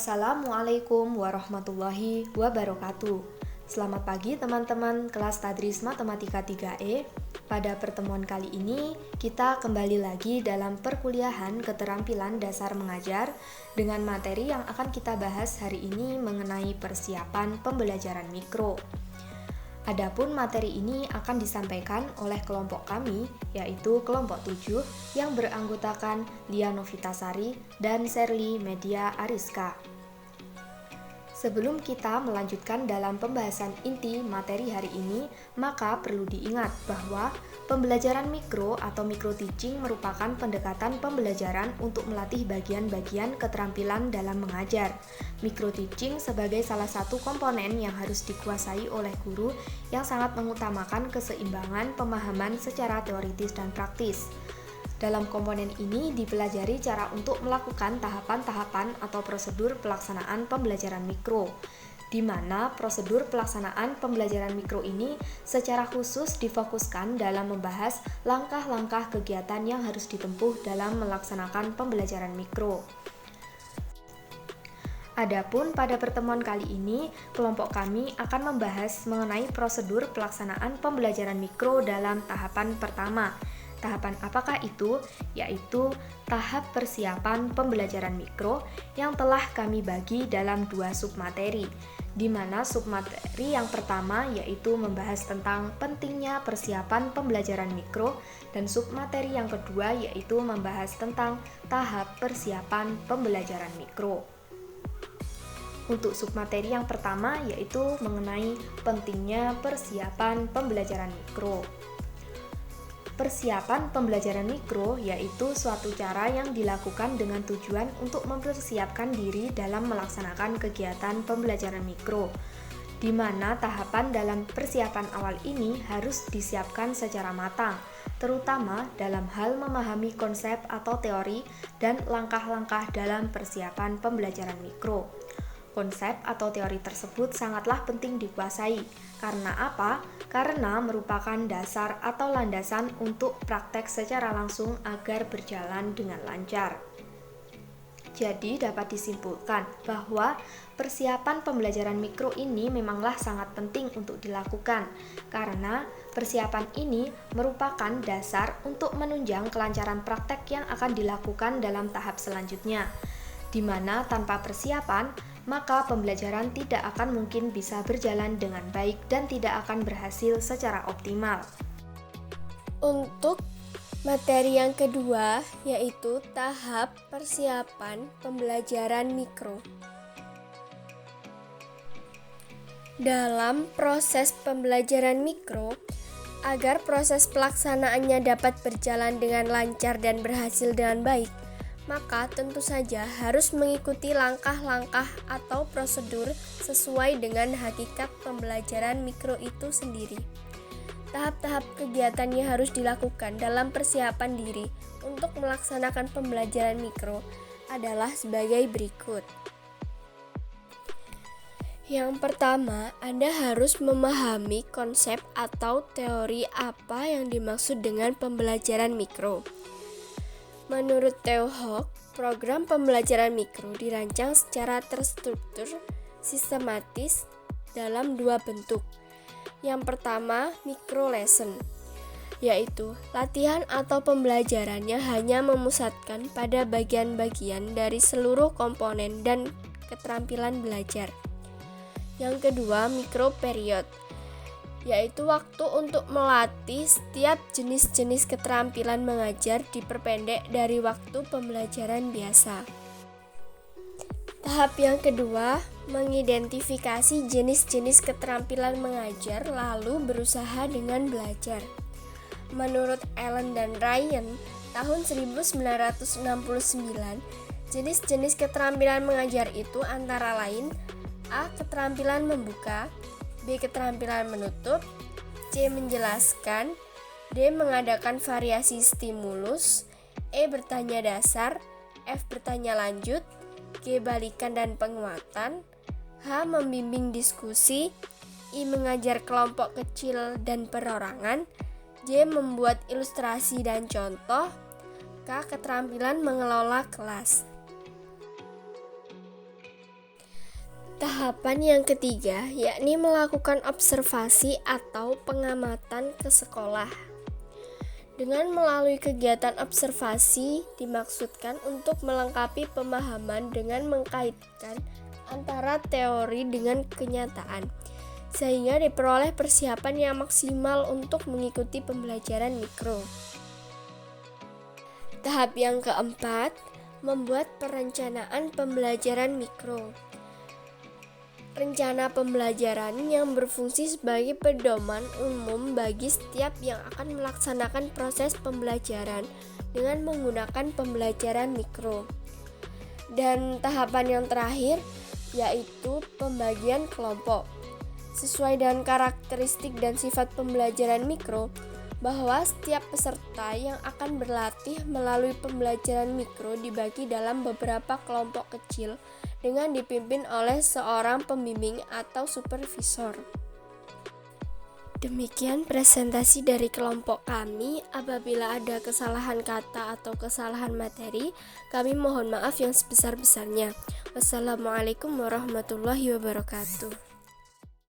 Assalamualaikum warahmatullahi wabarakatuh. Selamat pagi teman-teman kelas Tadris Matematika 3E. Pada pertemuan kali ini, kita kembali lagi dalam perkuliahan keterampilan dasar mengajar dengan materi yang akan kita bahas hari ini mengenai persiapan pembelajaran mikro. Adapun materi ini akan disampaikan oleh kelompok kami, yaitu kelompok 7 yang beranggotakan Lia Novitasari dan Sherly Media Ariska. Sebelum kita melanjutkan dalam pembahasan inti materi hari ini, maka perlu diingat bahwa pembelajaran mikro atau micro teaching merupakan pendekatan pembelajaran untuk melatih bagian-bagian keterampilan dalam mengajar. Micro teaching sebagai salah satu komponen yang harus dikuasai oleh guru yang sangat mengutamakan keseimbangan pemahaman secara teoritis dan praktis. Dalam komponen ini dipelajari cara untuk melakukan tahapan-tahapan atau prosedur pelaksanaan pembelajaran mikro, di mana prosedur pelaksanaan pembelajaran mikro ini secara khusus difokuskan dalam membahas langkah-langkah kegiatan yang harus ditempuh dalam melaksanakan pembelajaran mikro. Adapun pada pertemuan kali ini, kelompok kami akan membahas mengenai prosedur pelaksanaan pembelajaran mikro dalam tahapan pertama. Tahapan apakah itu? Yaitu tahap persiapan pembelajaran mikro yang telah kami bagi dalam 2 submateri, di mana submateri yang pertama yaitu membahas tentang pentingnya persiapan pembelajaran mikro dan submateri yang kedua yaitu membahas tentang tahap persiapan pembelajaran mikro. Untuk submateri yang pertama yaitu mengenai pentingnya persiapan pembelajaran mikro. Persiapan pembelajaran mikro yaitu suatu cara yang dilakukan dengan tujuan untuk mempersiapkan diri dalam melaksanakan kegiatan pembelajaran mikro, di mana tahapan dalam persiapan awal ini harus disiapkan secara matang, terutama dalam hal memahami konsep atau teori dan langkah-langkah dalam persiapan pembelajaran mikro. Konsep atau teori tersebut sangatlah penting dikuasai. Karena apa? Karena merupakan dasar atau landasan untuk praktek secara langsung agar berjalan dengan lancar. Jadi dapat disimpulkan bahwa persiapan pembelajaran mikro ini memanglah sangat penting untuk dilakukan, karena persiapan ini merupakan dasar untuk menunjang kelancaran praktek yang akan dilakukan dalam tahap selanjutnya, di mana tanpa persiapan maka pembelajaran tidak akan mungkin bisa berjalan dengan baik dan tidak akan berhasil secara optimal. Untuk materi yang kedua yaitu tahap persiapan pembelajaran mikro. Dalam proses pembelajaran mikro, agar proses pelaksanaannya dapat berjalan dengan lancar dan berhasil dengan baik, maka tentu saja harus mengikuti langkah-langkah atau prosedur sesuai dengan hakikat pembelajaran mikro itu sendiri. Tahap-tahap kegiatannya harus dilakukan dalam persiapan diri untuk melaksanakan pembelajaran mikro adalah sebagai berikut. Yang pertama, Anda harus memahami konsep atau teori apa yang dimaksud dengan pembelajaran mikro. Menurut Theo Hoek, program pembelajaran mikro dirancang secara terstruktur, sistematis dalam 2 bentuk. Yang pertama, micro lesson, yaitu latihan atau pembelajarannya hanya memusatkan pada bagian-bagian dari seluruh komponen dan keterampilan belajar. Yang kedua, micro period, yaitu waktu untuk melatih setiap jenis-jenis keterampilan mengajar diperpendek dari waktu pembelajaran biasa. Tahap yang kedua, mengidentifikasi jenis-jenis keterampilan mengajar lalu berusaha dengan belajar. Menurut Allen dan Ryan, tahun 1969, jenis-jenis keterampilan mengajar itu antara lain A. Keterampilan membuka, B. Keterampilan menutup, C. Menjelaskan, D. Mengadakan variasi stimulus, E. Bertanya dasar, F. Bertanya lanjut, G. Balikan dan penguatan, H. Membimbing diskusi, I. Mengajar kelompok kecil dan perorangan, J. Membuat ilustrasi dan contoh, K. Keterampilan mengelola kelas. Tahapan yang ketiga yakni melakukan observasi atau pengamatan ke sekolah. Dengan melalui kegiatan observasi dimaksudkan untuk melengkapi pemahaman dengan mengkaitkan antara teori dengan kenyataan, sehingga diperoleh persiapan yang maksimal untuk mengikuti pembelajaran mikro. Tahap yang keempat, membuat perencanaan pembelajaran mikro. Rencana pembelajaran yang berfungsi sebagai pedoman umum bagi setiap yang akan melaksanakan proses pembelajaran dengan menggunakan pembelajaran mikro. Dan tahapan yang terakhir yaitu pembagian kelompok. Sesuai dengan karakteristik dan sifat pembelajaran mikro, bahwa setiap peserta yang akan berlatih melalui pembelajaran mikro dibagi dalam beberapa kelompok kecil dengan dipimpin oleh seorang pembimbing atau supervisor. Demikian presentasi dari kelompok kami. Apabila ada kesalahan kata atau kesalahan materi, kami mohon maaf yang sebesar-besarnya. Wassalamualaikum warahmatullahi wabarakatuh.